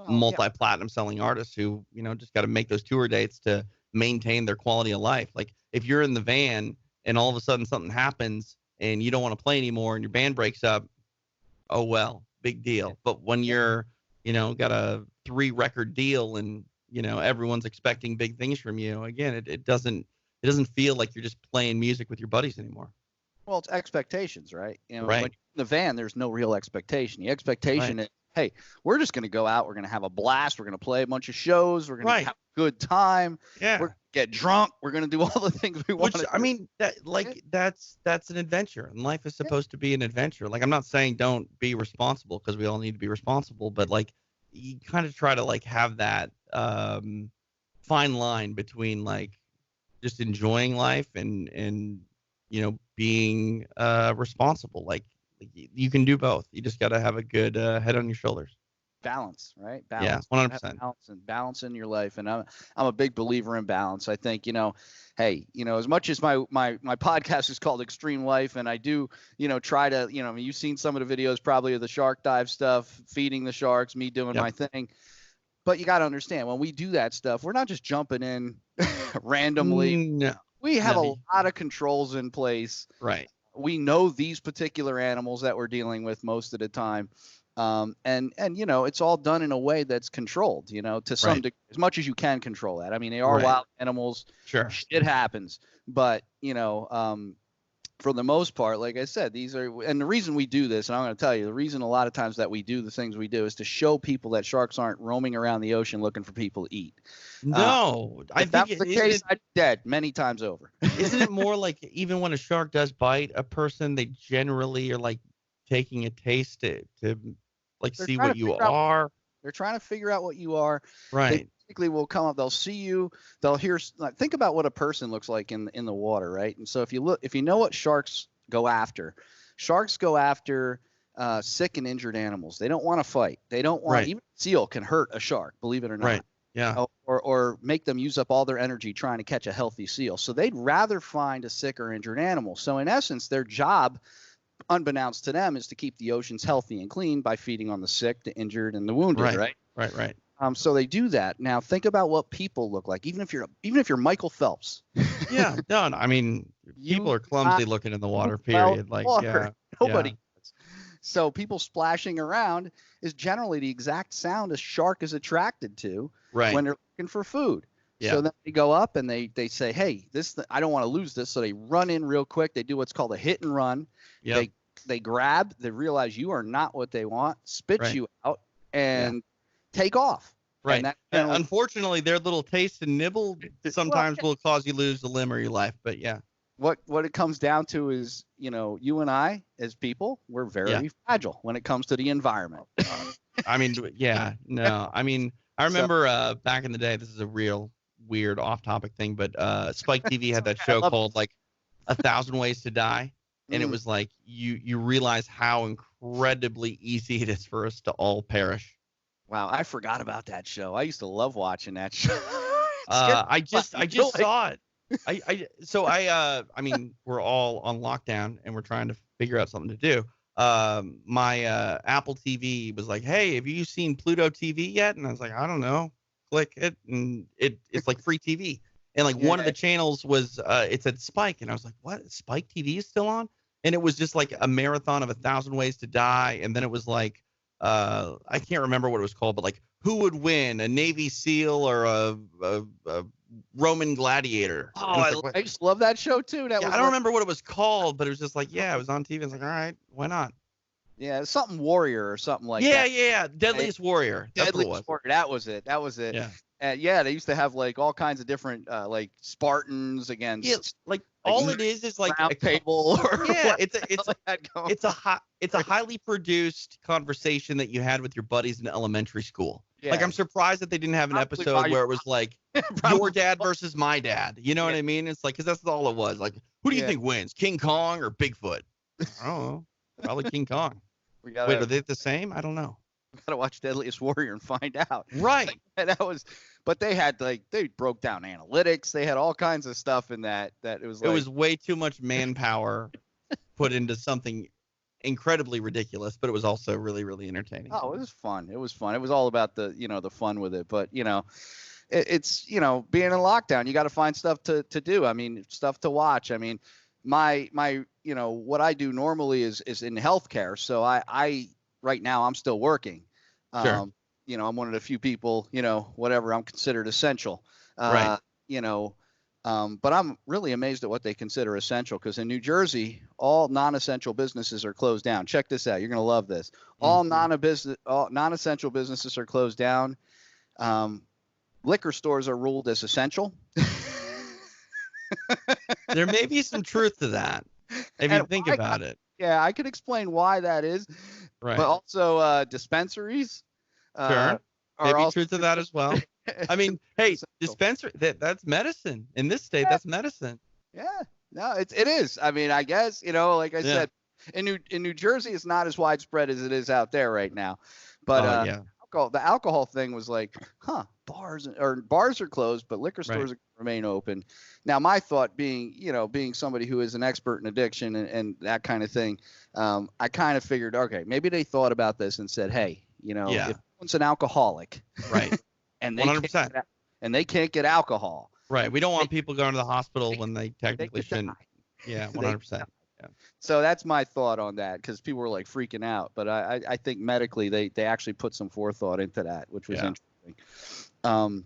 multi-platinum selling artists who, just got to make those tour dates to maintain their quality of life. if you're in the van and all of a sudden something happens and you don't want to play anymore and your band breaks up, oh well, big deal. But when you're, got a 3 record deal and, everyone's expecting big things from you, again, it doesn't feel like you're just playing music with your buddies anymore. Well, it's expectations, right? Right. When you're in the van, there's no real expectation. The expectation is, hey, we're just going to go out. We're going to have a blast. We're going to play a bunch of shows. We're going to have a good time. Yeah. We're going to get drunk. We're going to do all the things we want to do. I mean, that's an adventure, and life is supposed to be an adventure. Like, I'm not saying don't be responsible, because we all need to be responsible, but like, you kind of try to like have that fine line between like just enjoying life and being responsible. Like you can do both. You just got to have a good head on your shoulders. Balance, right? Balance. Yeah, 100%. Balance in your life. And I'm a big believer in balance. I think, hey, as much as my podcast is called Xtremelyfe, and I do, try to, you've seen some of the videos probably of the shark dive stuff, feeding the sharks, me doing my thing. But you got to understand, when we do that stuff, we're not just jumping in randomly. No. We have a lot of controls in place. Right. We know these particular animals that we're dealing with most of the time. And it's all done in a way that's controlled, to some degree, as much as you can control that. I mean, they are wild animals. Sure. It happens. But, for the most part, like I said, these are, and the reason we do this, and I'm going to tell you, the reason a lot of times that we do the things we do is to show people that sharks aren't roaming around the ocean looking for people to eat. No, I think that was the case, I'd be dead many times over. Isn't it more like, even when a shark does bite a person, they generally are like taking a taste to like see what you are? They're trying to figure out what you are. Right. They basically will come up, they'll see you, they'll hear, like, think about what a person looks like in the water, right? And so if you know what sharks go after sick and injured animals. They don't want to fight. They don't want, even a seal can hurt a shark, believe it or not. Right. Yeah. Or make them use up all their energy trying to catch a healthy seal. So they'd rather find a sick or injured animal. So in essence, their job, unbeknownst to them, is to keep the oceans healthy and clean by feeding on the sick, the injured, and the wounded. Right. So they do that. Now think about what people look like. Even if you're Michael Phelps. Yeah. No. I mean, people are clumsy looking in the water. Period. Like, yeah. Nobody. So people splashing around is generally the exact sound a shark is attracted to when they're looking for food. Yeah. So then they go up and they say, hey, I don't want to lose this. So they run in real quick. They do what's called a hit and run. Yep. They grab, they realize you are not what they want, spit you out, and take off. Right. And unfortunately, their little taste and nibble sometimes will cause you lose a limb or your life. But yeah. What it comes down to is, you and I as people, we're very fragile when it comes to the environment. I mean, yeah, no. I mean, I remember back in the day, this is a real weird off-topic thing, but Spike TV had that show called like 1,000 Ways to Die. And it was like, you realize how incredibly easy it is for us to all perish. Wow, I forgot about that show. I used to love watching that show. I just saw it. I mean, we're all on lockdown and we're trying to figure out something to do. My Apple TV was like, hey, have you seen Pluto TV yet? And I was like, I don't know. Click it, and it's like free TV. And like one of the channels was it said Spike, and I was like, what? Spike TV is still on? And it was just like a marathon of 1,000 Ways to Die. And then it was like, I can't remember what it was called, but like, who would win, a Navy SEAL or a Roman gladiator? Oh, I used to love that show too. I don't remember what it was called, but it was just like, it was on TV. I was like, all right, why not? Yeah, something warrior or something like that. Yeah, Deadliest Warrior. Deadliest Warrior. That was it. Yeah. They used to have like all kinds of different like Spartans against like all it is like a table. It's a highly produced conversation that you had with your buddies in elementary school. Yeah. Like, I'm surprised that they didn't have an episode where it was like your dad versus my dad. You know what I mean? It's like, because that's all it was. Like, who do you think wins, King Kong or Bigfoot? I don't know. Probably King Kong. Wait, are they the same? I don't know. We gotta watch Deadliest Warrior and find out. Right. But they had they broke down analytics. They had all kinds of stuff in that it was like, it was way too much manpower put into something incredibly ridiculous, but it was also really, really entertaining. Oh, it was fun. It was all about the the fun with it. But it's, being in lockdown, you got to find stuff to do. I mean, stuff to watch. I mean, my what I do normally is in healthcare. So I right now I'm still working. Sure. I'm one of the few people, whatever, I'm considered essential. Right. But I'm really amazed at what they consider essential, because in New Jersey, all non-essential businesses are closed down. Check this out. You're going to love this. All non-essential businesses are closed down. Liquor stores are ruled as essential. There may be some truth to that if you think about it. Yeah, I could explain why that is. Right. But also dispensaries. Sure. Maybe also truth to that as well. I mean, hey, dispensary, that's medicine. In this state, that's medicine. Yeah. No, it is. I mean, I guess, like I said, in New Jersey, it's not as widespread as it is out there right now. But the alcohol thing was like, bars are closed, but liquor stores remain open. Now, my thought being somebody who is an expert in addiction and that kind of thing, I kind of figured, okay, maybe they thought about this and said, hey, if someone's an alcoholic, right, and they 100%, and they can't get alcohol, right, we don't want people going to the hospital when they technically shouldn't. Die. Yeah, 100%. Yeah. So that's my thought on that, because people were like freaking out, but I think medically they actually put some forethought into that, which was interesting.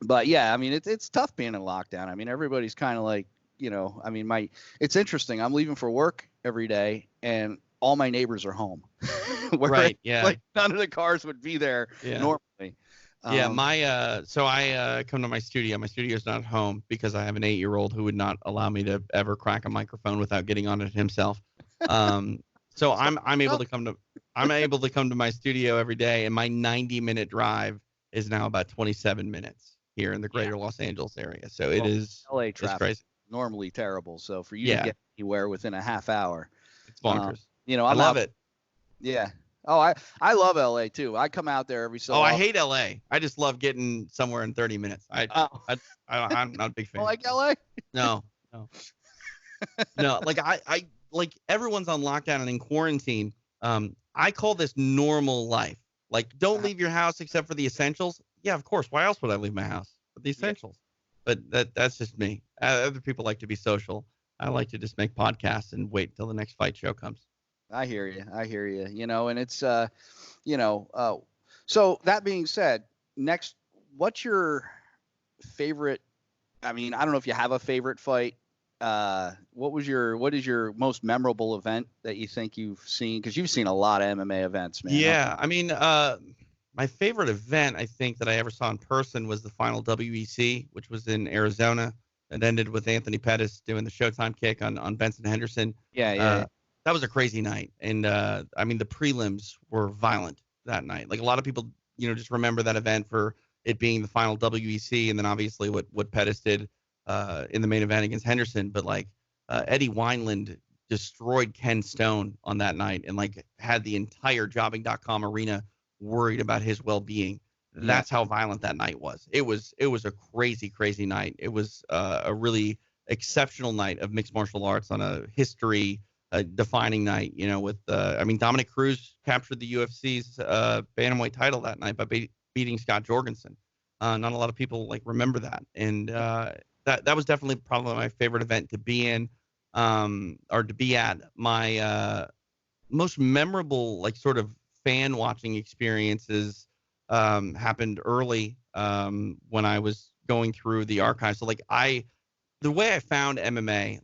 But yeah, I mean, it's tough being in lockdown. I mean, everybody's kind of like, I mean, it's interesting. I'm leaving for work every day and all my neighbors are home. Right. Yeah. Like none of the cars would be there normally. So I come to my studio. My studio's not at home because I have an 8-year-old who would not allow me to ever crack a microphone without getting on it himself. So I'm able to come to my studio every day, and my 90-minute drive is now about 27 minutes here in the greater Los Angeles area. So it is LA traffic, it's crazy. Normally terrible. So for you to get anywhere within a half hour, it's bonkers. I love it. Yeah. Oh, I love LA too. I come out there every so often. I hate LA. I just love getting somewhere in 30 minutes. I'm not a big fan. You like LA? No. No. Like I like everyone's on lockdown and in quarantine. I call this normal life. Like, don't leave your house except for the essentials. Yeah, of course. Why else would I leave my house? But the essentials. But that's just me. Other people like to be social. I like to just make podcasts and wait till the next fight show comes. I hear you. And it's, so that being said, next, what's your favorite? I mean, I don't know if you have a favorite fight. What is your most memorable event that you think you've seen? Because you've seen a lot of MMA events, man. Yeah. I mean, my favorite event, I think, that I ever saw in person was the final WEC, which was in Arizona. It ended with Anthony Pettis doing the Showtime kick on Benson Henderson. Yeah. That was a crazy night. And, I mean, the prelims were violent that night. Like, a lot of people, just remember that event for it being the final WEC, and then obviously what Pettis did in the main event against Henderson. But, like, Eddie Wineland destroyed Ken Stone on that night and, like, had the entire Jobbing.com arena worried about his well-being. That's how violent that night was. It was a crazy, crazy night. It was a really exceptional night of mixed martial arts on a history defining night, with Dominic Cruz captured the UFC's bantamweight title that night by beating Scott Jorgensen. Not a lot of people remember that. And that was definitely probably my favorite event to be in, or to be at. My most memorable sort of fan watching experiences happened early when I was going through the archives. So the way I found MMA,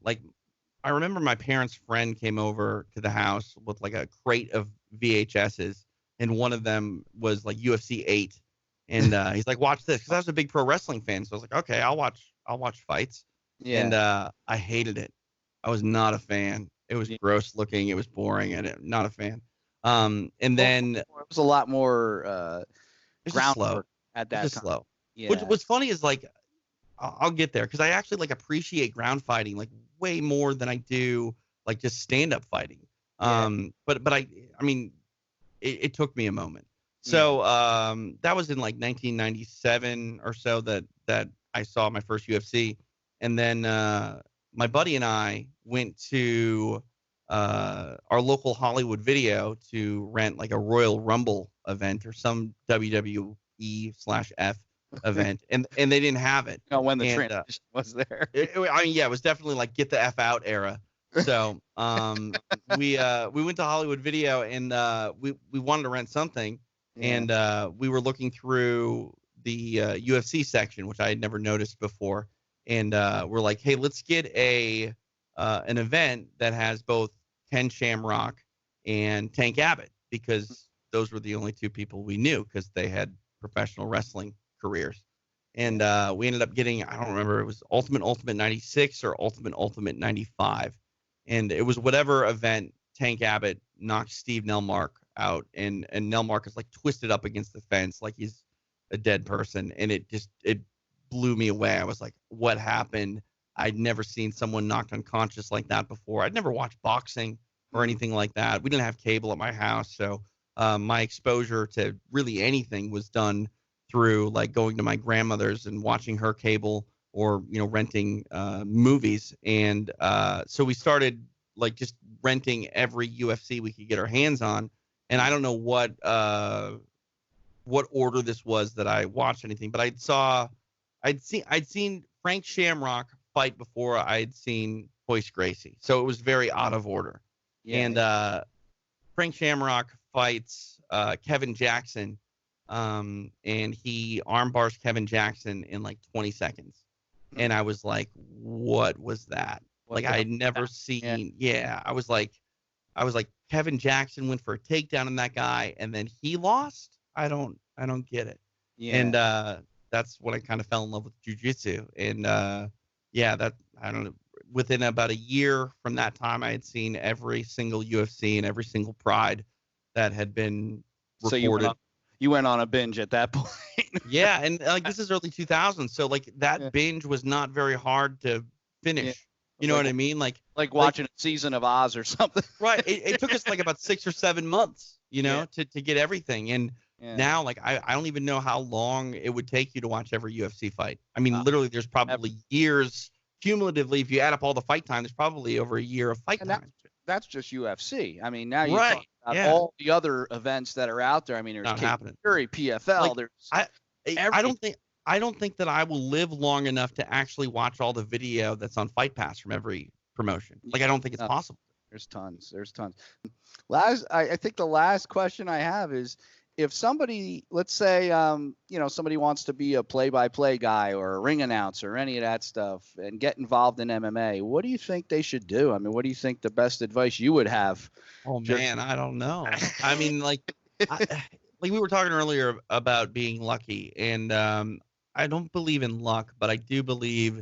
I remember my parents' friend came over to the house with a crate of VHSs, and one of them was UFC 8, and he's like, "Watch this," because I was a big pro wrestling fan. So I was like, "Okay, I'll watch fights." Yeah. And I hated it. I was not a fan. It was gross looking. It was boring, and not a fan. And then it was a lot more groundwork at that time. Just slow. Yeah. What's funny is I'll get there, because I actually appreciate ground fighting way more than I do just stand up fighting. But I mean, it took me a moment. So that was in 1997 or so that I saw my first UFC, and then my buddy and I went to our local Hollywood Video to rent a Royal Rumble event or some WWE/F event, and they didn't have it. When the transition was there. It was definitely like get the F out era. So we went to Hollywood Video, and we wanted to rent something, and we were looking through the UFC section, which I had never noticed before, and we're like, hey, let's get an event that has both Ken Shamrock and Tank Abbott, because those were the only two people we knew, because they had professional wrestling careers. And we ended up getting, I don't remember, it was Ultimate 96 or Ultimate 95. And it was whatever event Tank Abbott knocked Steve Nelmark out, and Nelmark is like twisted up against the fence like he's a dead person, and it blew me away. I was like, what happened? I'd never seen someone knocked unconscious like that before. I'd never watched boxing or anything like that. We didn't have cable at my house, so my exposure to really anything was done through like going to my grandmother's and watching her cable, or renting movies. And so we started like just renting every UFC we could get our hands on. And I don't know what order this was that I watched anything, but I'd seen Frank Shamrock fight before I'd seen Hoist Gracie, so it was very out of order. Frank Shamrock fights Kevin Jackson, and he armbars Kevin Jackson in like 20 seconds. And I was like, what was that? Like I had never seen. Yeah, I was like, Kevin Jackson went for a takedown on that guy, and then he lost. I don't get it. Yeah. And that's when I kind of fell in love with jiu-jitsu. And that, I don't know, within about a year from that time, I had seen every single UFC and every single Pride that had been recorded. So you went on a binge at that point. Yeah, and like this is early 2000s, so like that binge was not very hard to finish. Yeah. You know what I mean? Like watching a season of Oz or something. Right. It took us like about 6 or 7 months, to get everything. And now, like I don't even know how long it would take you to watch every UFC fight. I mean, literally, there's probably years cumulatively. If you add up all the fight time, there's probably over a year of fight time. That's just UFC. I mean, now you talk about all the other events that are out there. I mean, there's Fury, PFL. Like, I don't think that I will live long enough to actually watch all the video that's on Fight Pass from every promotion. Like, I don't think it's possible. There's tons. I think the last question I have is, if somebody, let's say, somebody wants to be a play-by-play guy or a ring announcer or any of that stuff and get involved in MMA, what do you think they should do? I mean, what do you think the best advice you would have? Oh, man, I don't know. I mean, like we were talking earlier about being lucky, and I don't believe in luck, but I do believe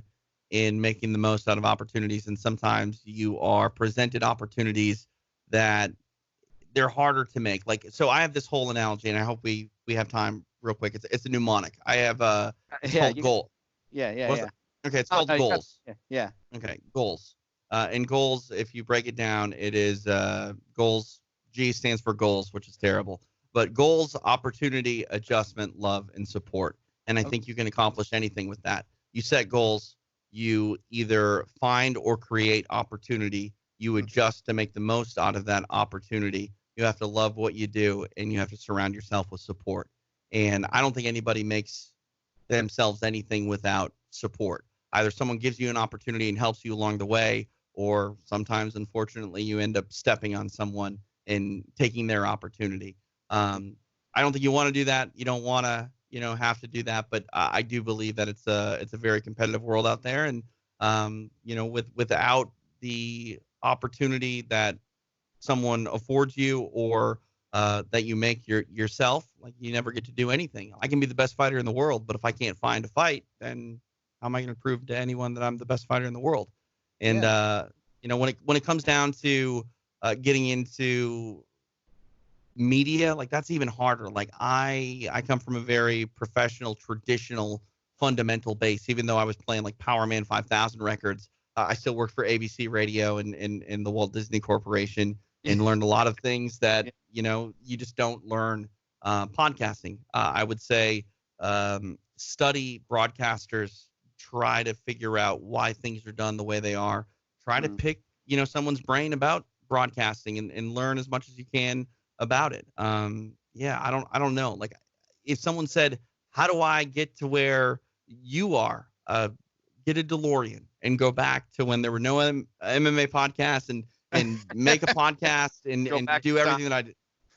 in making the most out of opportunities. And sometimes you are presented opportunities that they're harder to make. Like, so I have this whole analogy, and I hope we have time real quick. It's a mnemonic. I have called goal. Yeah. Okay, it's called goals. Yeah. Okay, goals. And goals, if you break it down, it is goals. G stands for goals, which is terrible. But goals, opportunity, adjustment, love, and support. And I think you can accomplish anything with that. You set goals. You either find or create opportunity. You adjust to make the most out of that opportunity. You have to love what you do, and you have to surround yourself with support. And I don't think anybody makes themselves anything without support. Either someone gives you an opportunity and helps you along the way, or sometimes, unfortunately, you end up stepping on someone and taking their opportunity. I don't think you want to do that. You don't want to, have to do that. But I do believe that it's a very competitive world out there. And, without the opportunity that someone affords you, or that you make yourself, like, you never get to do anything. I can be the best fighter in the world, but if I can't find a fight, then how am I going to prove to anyone that I'm the best fighter in the world? And when it comes down to getting into media, like, that's even harder. Like, I come from a very professional, traditional, fundamental base. Even though I was playing like Power Man 5000 records, I still worked for ABC Radio and the Walt Disney Corporation, and learned a lot of things that you just don't learn podcasting. I would say study broadcasters, try to figure out why things are done the way they are. Try to pick someone's brain about broadcasting, and learn as much as you can about it. I don't know. Like, if someone said, how do I get to where you are? Get a DeLorean and go back to when there were no MMA podcasts and make a podcast and do everything that I did.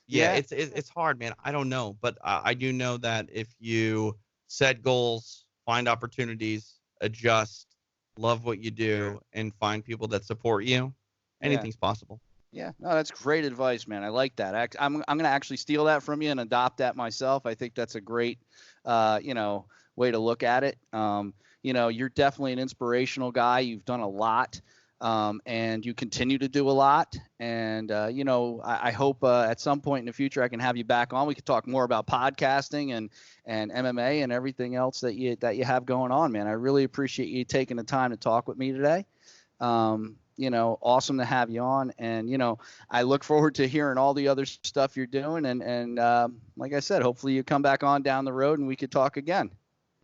Yeah, it's hard, man. I don't know, but I do know that if you set goals, find opportunities, adjust, love what you do, and find people that support you, anything's possible. Yeah, no, that's great advice, man. I like that. I'm going to actually steal that from you and adopt that myself. I think that's a great, way to look at it. You're definitely an inspirational guy. You've done a lot, and you continue to do a lot. And, I hope at some point in the future I can have you back on. We could talk more about podcasting and MMA and everything else that you have going on, man. I really appreciate you taking the time to talk with me today. Awesome to have you on. And, I look forward to hearing all the other stuff you're doing. And like I said, hopefully you come back on down the road and we could talk again.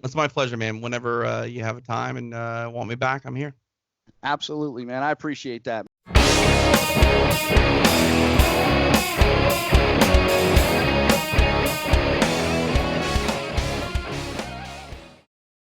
It's my pleasure, man. Whenever you have a time and want me back, I'm here. Absolutely, man. I appreciate that.